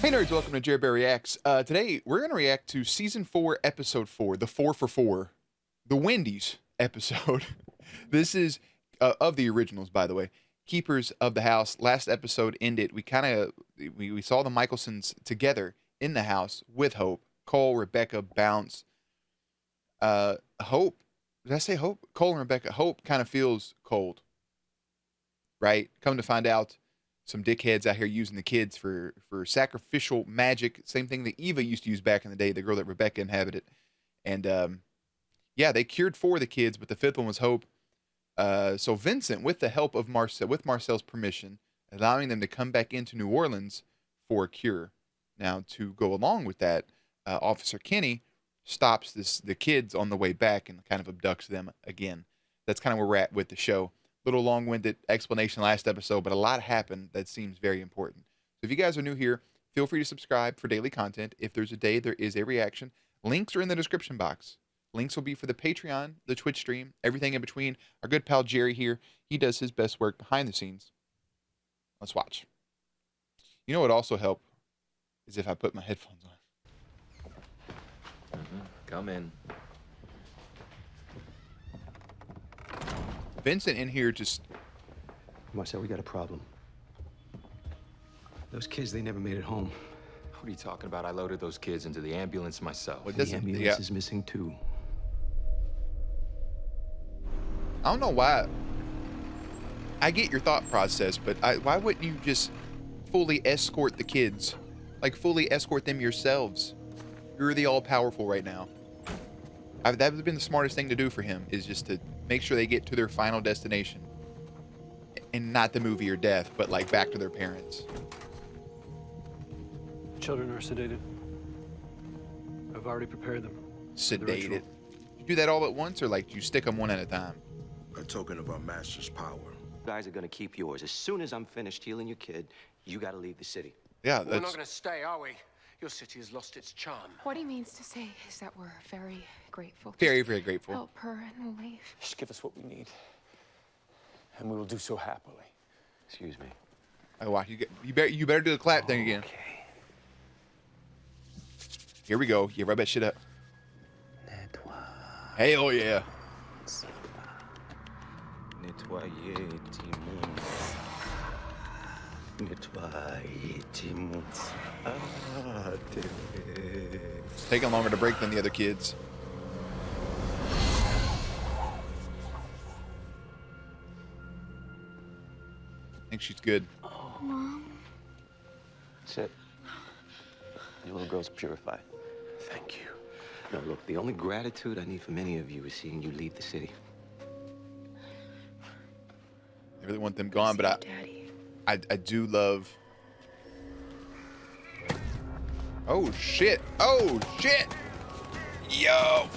Hey nerds, welcome to Jerry Bear Reacts. Today we're going to react to Season 4, Episode 4, the 4 for 4, the Wendy's episode. This is, of the originals, by the way, Keepers of the House. Last episode ended, we saw the Michelsons together in the house with Hope. Cole, Rebecca, Bounce. Hope, did I say Hope? Cole and Rebecca. Hope kind of feels cold, right? Come to find out, some dickheads out here using the kids for sacrificial magic. Same thing that Eva used to use back in the day, the girl that Rebecca inhabited. And yeah, they cured 4 of the kids, but the 5th one was Hope. So Vincent, with the help of Marcel, with Marcel's permission, allowing them to come back into New Orleans for a cure. Now, to go along with that, Officer Kenny stops the kids on the way back and kind of abducts them again. That's kind of where we're at with the show. Little long-winded explanation last episode, but a lot happened that seems very important. So if you guys are new here, feel free to subscribe for daily content. If there's a day, there is a reaction. Links are in the description box. Links will be for the Patreon, the Twitch stream, everything in between. Our good pal Jerry here, he does his best work behind the scenes. Let's watch. You know what also help is if I put my headphones on. Come in. Vincent in here just... Marcel, we got a problem. Those kids, they never made it home. What are you talking about? I loaded those kids into the ambulance myself. What The ambulance is missing too. I don't know why. I get your thought process, but why wouldn't you just fully escort the kids? Like, fully escort them yourselves. You're the all-powerful right now. That would have been the smartest thing to do for him, is just to make sure they get to their final destination. And not the movie or death, but like back to their parents. Children are sedated. I've already prepared them. Sedated. You do that all at once, or like you stick them one at a time? A token of our master's power. You guys are gonna keep yours. As soon as I'm finished healing your kid, you gotta leave the city. Yeah, We're not going to stay, are we? Your city has lost its charm. What he means to say is that we're very grateful. very, very grateful. Help her and we'll leave. Just give us what we need, and we will do so happily. Excuse me. Oh, wow. You better do the clap thing again. Okay. Here we go. Yeah, rub that shit up. Hell yeah. It's taking longer to break than the other kids. I think she's good. Mom. Sit. Your little girl's purified. Thank you. Now look, the only gratitude I need from any of you is seeing you leave the city. I really want them gone, but Daddy. I do love... Oh, shit. Oh, shit. Yo.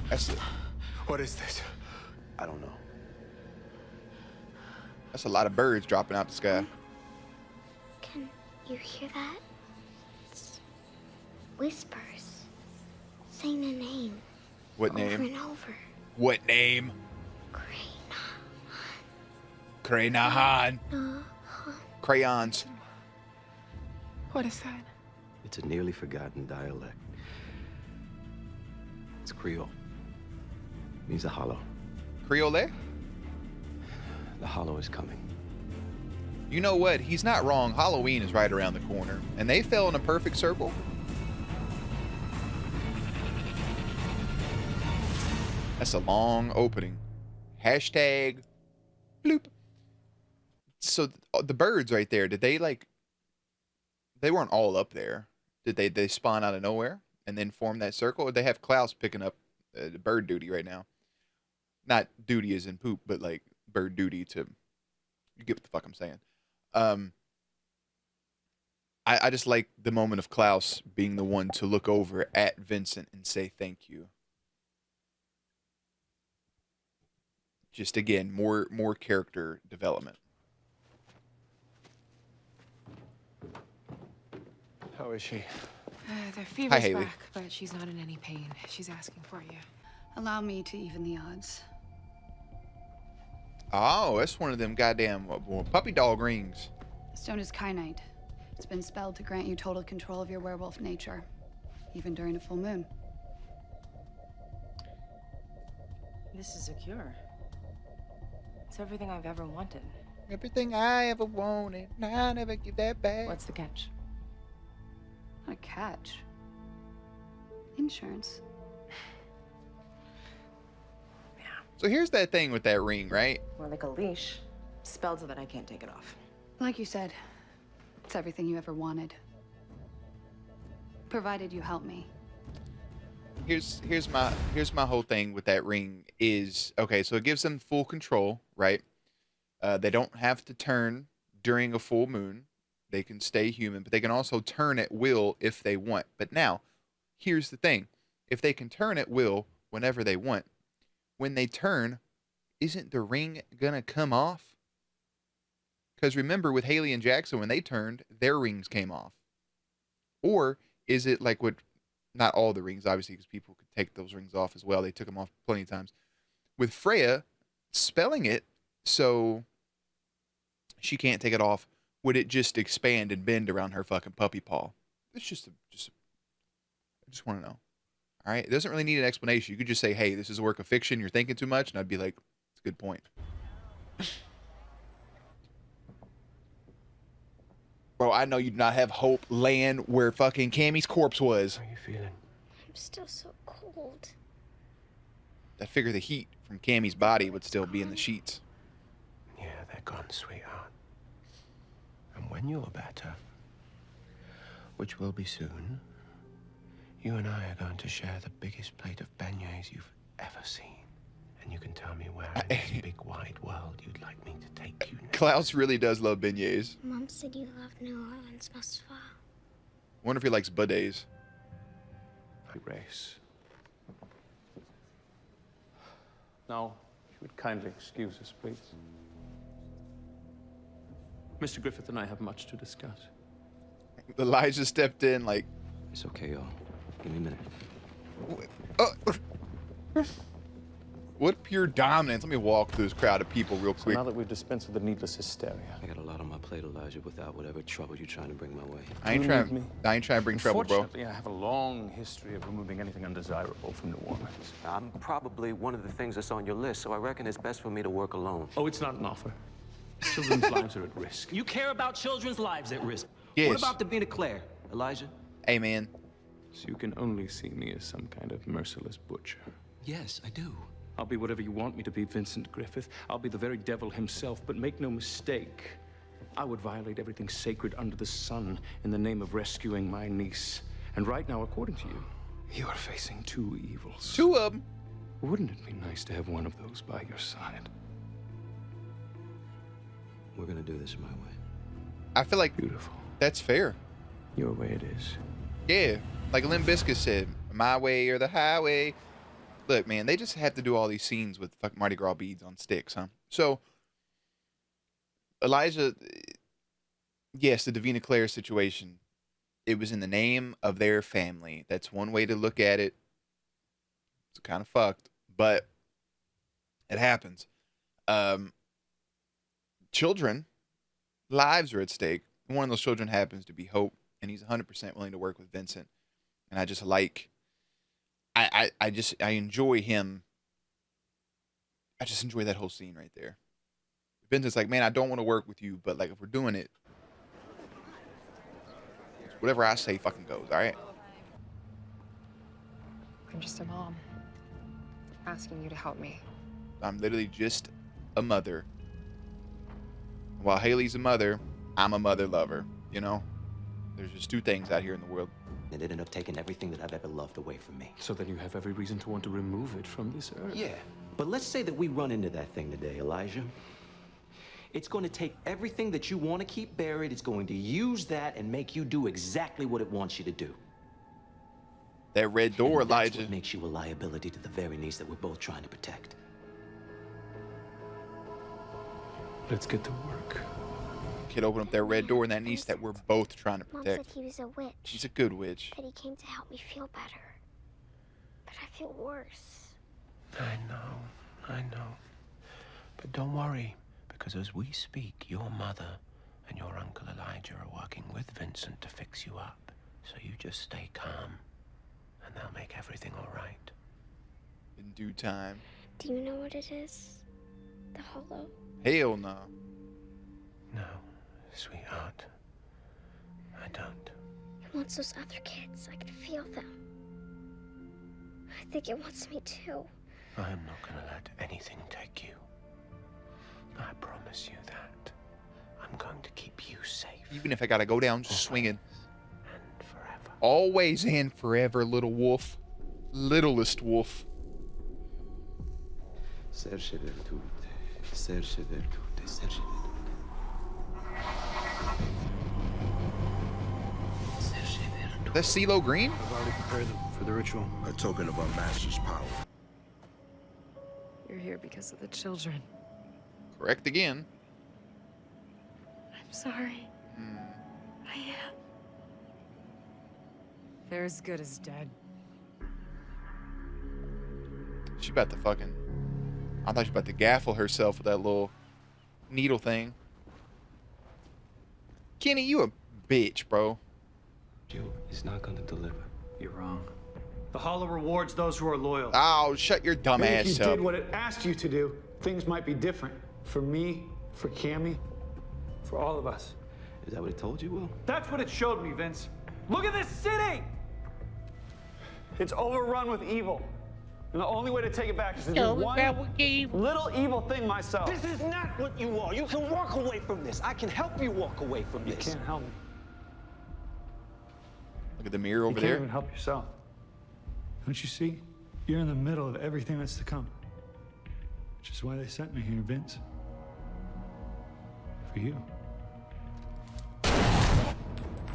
That's What is this? I don't know. a lot of birds dropping out the sky. Can you hear that? It's whispers. Saying a name. What Over name? and over. What name? Cranahan. Crayons. What is that? It's a nearly forgotten dialect. It's Creole. It means the hollow. Creole? The hollow is coming. You know what? He's not wrong. Halloween is right around the corner. And they fell in a perfect circle. That's a long opening. Hashtag bloop. So the birds right there, did they like... They weren't all up there. Did they spawn out of nowhere and then form that circle? Or they have Klaus picking up bird duty right now? Not duty as in poop, but like bird duty to... You get what the fuck I'm saying. I just like the moment of Klaus being the one to look over at Vincent and say thank you. Just again, more character development. How is she? The fever's Haley. back, but she's not in any pain. She's asking for you. Allow me to even the odds. Oh, that's one of them goddamn puppy dog rings. The stone is kyanite. It's been spelled to grant you total control of your werewolf nature, even during a full moon. This is a cure. It's everything I've ever wanted. Everything I ever wanted, and I never give that back. What's the catch? Not a catch. Insurance. So here's that thing with that ring, right? More like a leash, spelled so that I can't take it off. Like you said, it's everything you ever wanted. Provided you help me. Here's my whole thing with that ring is, okay, so it gives them full control, right? They don't have to turn during a full moon. They can stay human, but they can also turn at will if they want. But now, here's the thing. If they can turn at will whenever they want, when they turn, isn't the ring gonna come off? Because remember, with Haley and Jackson, when they turned, their rings came off. Or is it like what, not all the rings, obviously, because people could take those rings off as well. They took them off plenty of times. With Freya, spelling it so she can't take it off, would it just expand and bend around her fucking puppy paw? It's I just want to know. All right? It doesn't really need an explanation. You could just say, hey, this is a work of fiction. You're thinking too much. And I'd be like, it's a good point. Bro, I know you do not have hope laying where fucking Cammy's corpse was. How are you feeling? I'm still so cold. I figure the heat from Cammy's body would still be in the sheets. Yeah, they're gone, sweetheart. And when you're better, which will be soon, you and I are going to share the biggest plate of beignets you've ever seen. And you can tell me where in this big wide world you'd like me to take you next. Klaus really does love beignets. Mom said you loved New Orleans most of all. Wonder if he likes bidets. Race. Now, if you would kindly excuse us, please. Mr. Griffith and I have much to discuss. Elijah stepped in like, It's okay, y'all. Give me a minute. what pure dominance. Let me walk through this crowd of people real So quick. now that we've dispensed with the needless hysteria. I got a lot on my plate, Elijah, without whatever trouble you're trying to bring my way. I ain't trying to bring trouble, bro. Unfortunately, I have a long history of removing anything undesirable from New Orleans. I'm probably one of the things that's on your list, so I reckon it's best for me to work alone. Oh, it's not an offer. Children's lives are at risk. You care about children's lives at risk. Yes. What about Davina Claire, Elijah? Hey, man. So you can only see me as some kind of merciless butcher. Yes, I do. I'll be whatever you want me to be, Vincent Griffith. I'll be the very devil himself, but make no mistake. I would violate everything sacred under the sun in the name of rescuing my niece. And right now, according to you, you are facing two evils. Two of them. Wouldn't it be nice to have one of those by your side? We're gonna do this my way. I feel like Beautiful. that's fair. Your way it is. Yeah. Like Limp Bizkit said, my way or the highway. Look, man, they just have to do all these scenes with fucking Mardi Gras beads on sticks, huh? So, Elijah, yes, the Davina Claire situation, it was in the name of their family. That's one way to look at it. It's kind of fucked, but it happens. Children, lives are at stake. One of those children happens to be Hope, and he's 100% willing to work with Vincent. And I just like... I enjoy him. I just enjoy that whole scene right there. Vincent's like, man, I don't want to work with you, but like if we're doing it, whatever I say fucking goes, all right? I'm just a mom. Asking you to help me. I'm literally just a mother. While Haley's a mother, I'm a mother lover, you know? There's just two things out here in the world. And it ended up taking everything that I've ever loved away from me. So then you have every reason to want to remove it from this earth. Yeah, but let's say that we run into that thing today, Elijah. It's going to take everything that you want to keep buried. It's going to use that and make you do exactly what it wants you to do. That red door, And that's Elijah. what makes you a liability to the very niece that we're both trying to protect. Let's get to work. Kid opened up that red door and that niece that we're both trying to Mom said protect. he was a witch. She's a good witch. That he came to help me feel better. But I feel worse. I know. But don't worry, because as we speak, your mother and your Uncle Elijah are working with Vincent to fix you up. So you just stay calm, and they'll make everything all right. In due time. Do you know what it is? The Hollow? Hell no. No, sweetheart. I don't. It wants those other kids. I can feel them. I think it wants me too. I am not going to let anything take you. I promise you that. I'm going to keep you safe. Even if I gotta go down swinging. And forever. Always and forever, little wolf. Littlest wolf. Serce virtute, serce virtute, serce virtute. That's CeeLo Green? I've already prepared them for the ritual. A token of our master's power. You're here because of the children. Correct again. I'm sorry. I am. They're as good as dead. She about to fucking... I thought she was about to gaffle herself with that little needle thing. Kenny, you a bitch, bro. You is not gonna deliver. You're wrong. The Hollow rewards those who are loyal. Oh, shut your dumb Maybe ass if you up. did what it asked you to do, things might be different. For me, for Cammy, for all of us. Is that what it told you, Will? That's what it showed me, Vince. Look at this city! It's overrun with evil. And the only way to take it back is to do one little evil thing myself. This is not what you are. You can walk away from this. I can help you walk away from You this. can't help me. Look at the mirror You over can't there. even help yourself. Don't you see? You're in the middle of everything that's to come. Which is why they sent me here, Vince. For you.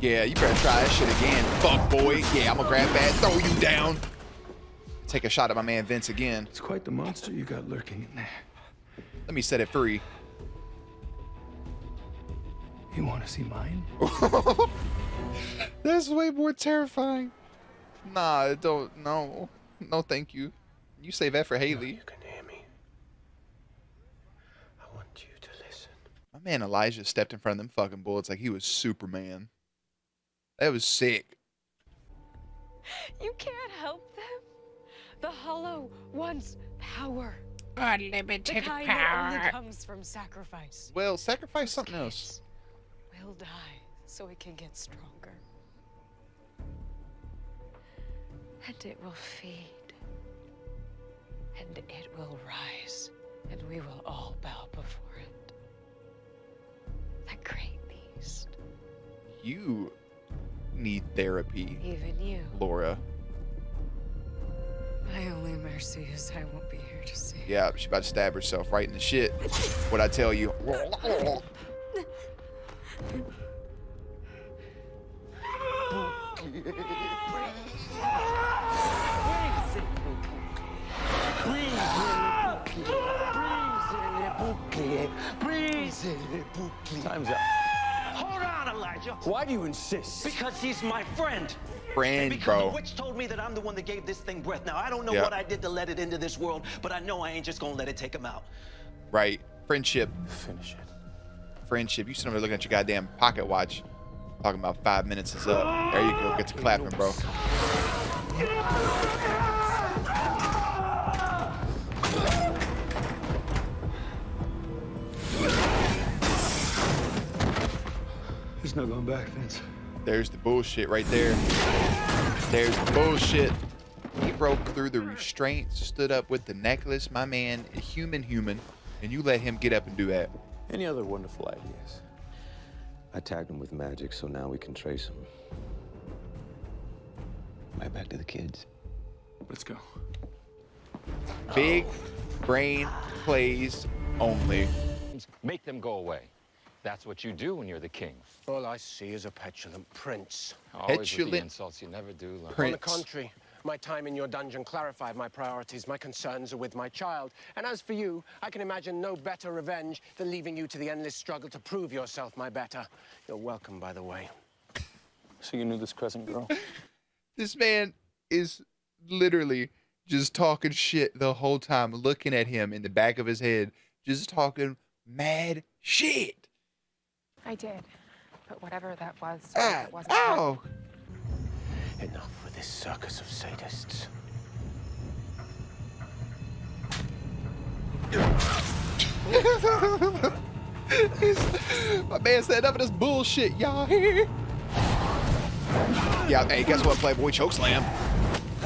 Yeah, you better try that shit again. Fuck, boy. Yeah, I'm gonna grab that, throw you down. Take a shot at my man Vince again. It's quite the monster you got lurking in there. Let me set it free. You want to see mine? That's way more terrifying. Nah, don't. No. No, thank you. You save that for Haley. You can hear me. I want you to listen. My man Elijah stepped in front of them fucking bullets like he was Superman. That was sick. You can't help them. The Hollow wants power. Unlimited The kind that only comes from sacrifice. Well, sacrifice something else. Will die so it can get stronger. And it will feed. And it will rise. And we will all bow before it. The great beast. You need therapy, Even you. Laura. My only mercy is I won't be here to see. Yeah, she's about to stab herself right in the shit. What I tell you. Time's up. Hold on, Elijah. Why do you insist? Because he's my friend. Friend, Because bro. the witch told me that I'm the one that gave this thing breath. Now, I don't know Yeah. what I did to let it into this world, but I know I ain't just gonna let it take him out. Right. Friendship. Finish it. Friendship. You still looking at your goddamn pocket watch. Talking about 5 minutes is up. There you go. Get to clapping, bro. There's no going back, Vince. There's the bullshit right there. There's the bullshit. He broke through the restraints, stood up with the necklace. My man, human, and you let him get up and do that. Any other wonderful ideas? I tagged him with magic, so now we can trace him. Right back to the kids. Let's go. Big brain plays only. Make them go away. That's what you do when you're the king. All I see is a petulant prince. Always with Petulant the insults. You never do learn. prince. On the contrary, my time in your dungeon clarified my priorities. My concerns are with my child. And as for you, I can imagine no better revenge than leaving you to the endless struggle to prove yourself my better. You're welcome, by the way. So you knew this Crescent girl? This man is literally just talking shit the whole time, looking at him in the back of his head, just talking mad shit. I did. But whatever that was, Ah, it wasn't. ow! Enough with this circus of sadists. My man said enough of this bullshit, y'all. Yeah, hey, guess what, Playboy? Chokeslam.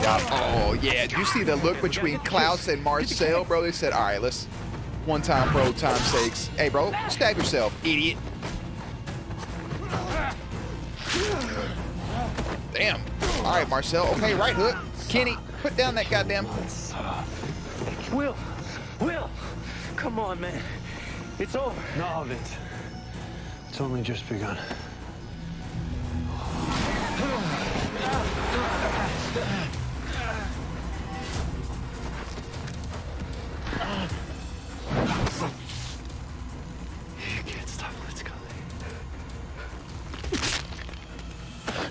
Yeah. Oh, yeah. Do you see the look between Klaus and Marcel, bro? They said, all right, let's one time for old time's sakes. Hey, bro, stab yourself, idiot. Damn. All right, Marcel. Okay, right hook. Kenny, put down that goddamn... Will, come on, man. It's over. No, Vince. It's only just begun. You can't stop. Let's go.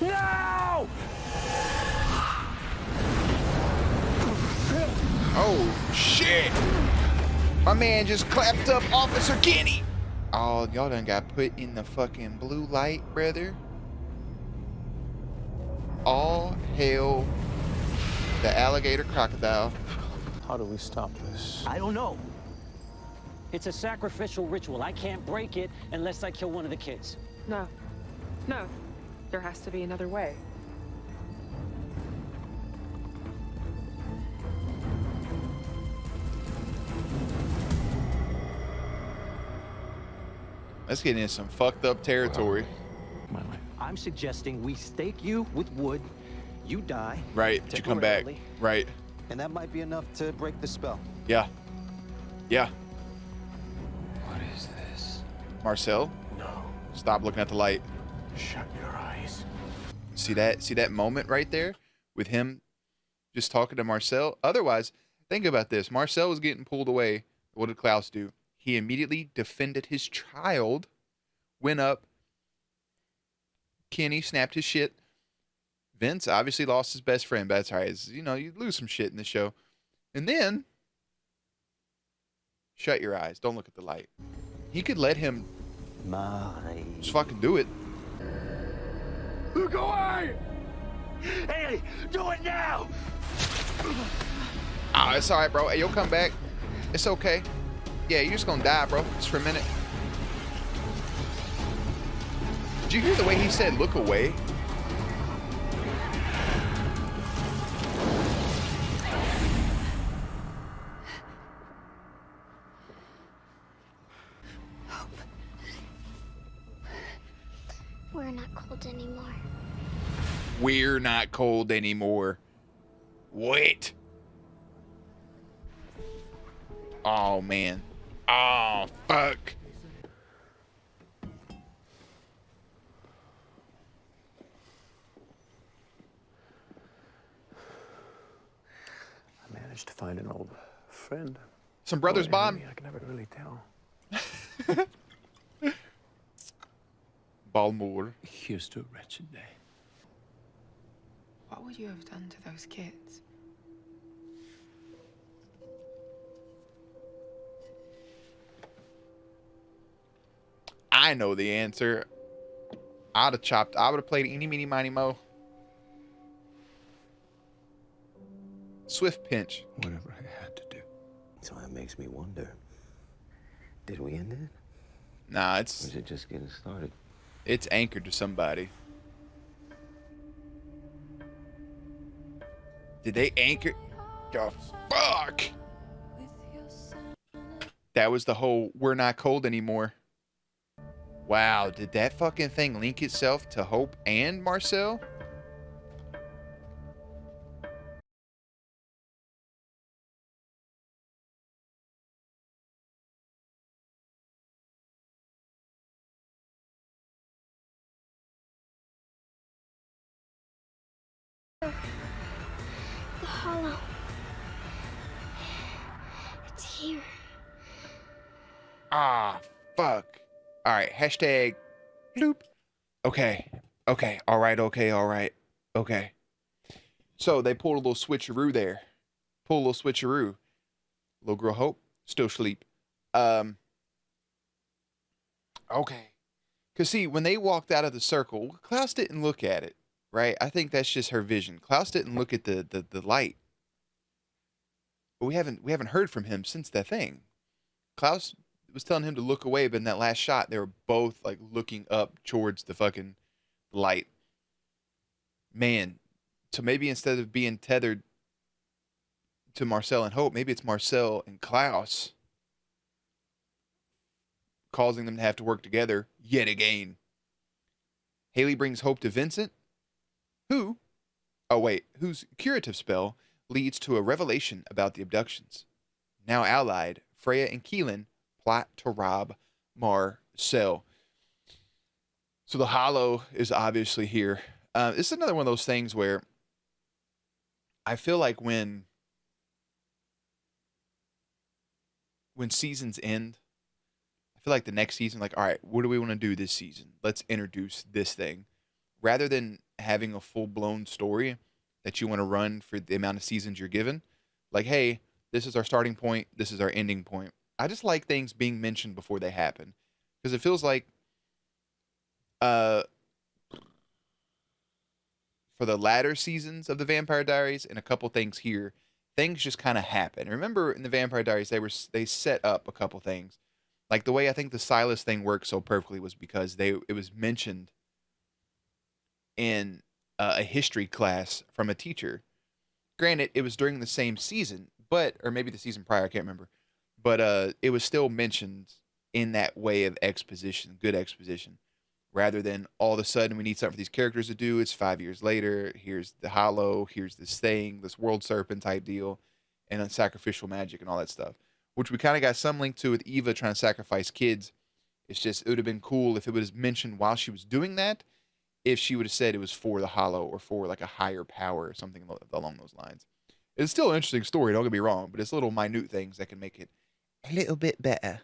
No! Oh, shit. My man just clapped up Officer Kenny. Oh, y'all done got put in the fucking blue light, brother. All hail the alligator crocodile. How do we stop this? I don't know. It's a sacrificial ritual. I can't break it unless I kill one of the kids. No. No. There has to be another way. Let's get into some fucked up territory. I'm suggesting we stake you with wood, you die. Right, but you come back. temporarily, Right. And that might be enough to break the spell. Yeah. Yeah. What is this? Marcel, No. stop looking at the light. Shut your eyes. See that moment right there with him just talking to Marcel? Otherwise, think about this. Marcel was getting pulled away. What did Klaus do? He immediately defended his child, went up. Kenny snapped his shit. Vince obviously lost his best friend, but that's all right. You lose some shit in the show. And then, shut your eyes. Don't look at the light. He could let him just fucking do it. Look away! Haley, do it now! Ah, it's all right, bro. Hey, you'll come back. It's okay. Yeah, you're just gonna die, bro. Just for a minute. Did you hear the way he said, look away? We're not cold anymore. We're not cold anymore. Wait. Oh, man. Oh, fuck. I managed to find an old friend. Some brothers, Bob. I can never really tell. Balmore. Here's to a wretched day. What would you have done to those kids? I know the answer. I would have played eeny, meeny, miny, mo. Swift pinch. Whatever I had to do. So that makes me wonder. Did we end it? Nah, Or is it just getting started? it's anchored to somebody. Did they anchor? The fuck? That was the whole we're not cold anymore. Wow, did that fucking thing link itself to Hope and Marcel? The hollow. It's here. Ah, fuck. All right, hashtag bloop. Okay, all right. So they pulled a little switcheroo there. Little girl Hope, still sleep. Okay. Because, see, when they walked out of the circle, Klaus didn't look at it, right? I think that's just her vision. Klaus didn't look at the light. But we haven't heard from him since that thing. Klaus was telling him to look away, but in that last shot, they were both, like, looking up towards the fucking light. Man, so maybe instead of being tethered to Marcel and Hope, maybe it's Marcel and Klaus causing them to have to work together yet again. Haley brings hope to Vincent, whose curative spell leads to a revelation about the abductions. Now allied, Freya and Keelan plot to rob Marcel. So the Hollow is obviously here. This is another one of those things where I feel like when seasons end, I feel like the next season, like, all right, what do we want to do this season? Let's introduce this thing. Rather than having a full-blown story that you want to run for the amount of seasons you're given. Like, hey, this is our starting point. This is our ending point. I just like things being mentioned before they happen. Because it feels like for the latter seasons of the Vampire Diaries and a couple things here, things just kind of happen. Remember in the Vampire Diaries, they set up a couple things. Like the way I think the Silas thing worked so perfectly was because it was mentioned in a history class from a teacher. Granted, it was during the same season, or maybe the season prior, I can't remember. But it was still mentioned in that way of exposition, good exposition, rather than all of a sudden we need something for these characters to do. It's 5 years later. Here's the Hollow. Here's this thing, this world serpent type deal, and then sacrificial magic and all that stuff, which we kind of got some link to with Eva trying to sacrifice kids. It's just, it would have been cool if it was mentioned while she was doing that, if she would have said it was for the Hollow or for like a higher power or something along those lines. It's still an interesting story, don't get me wrong, but it's little minute things that can make it a little bit better.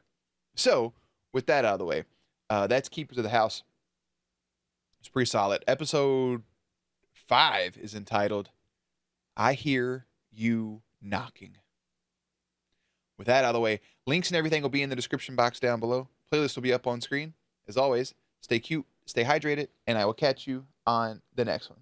So, with that out of the way, that's Keepers of the House. It's pretty solid. Episode 5 is entitled, I Hear You Knocking. With that out of the way, links and everything will be in the description box down below. Playlist will be up on screen. As always, stay cute, stay hydrated, and I will catch you on the next one.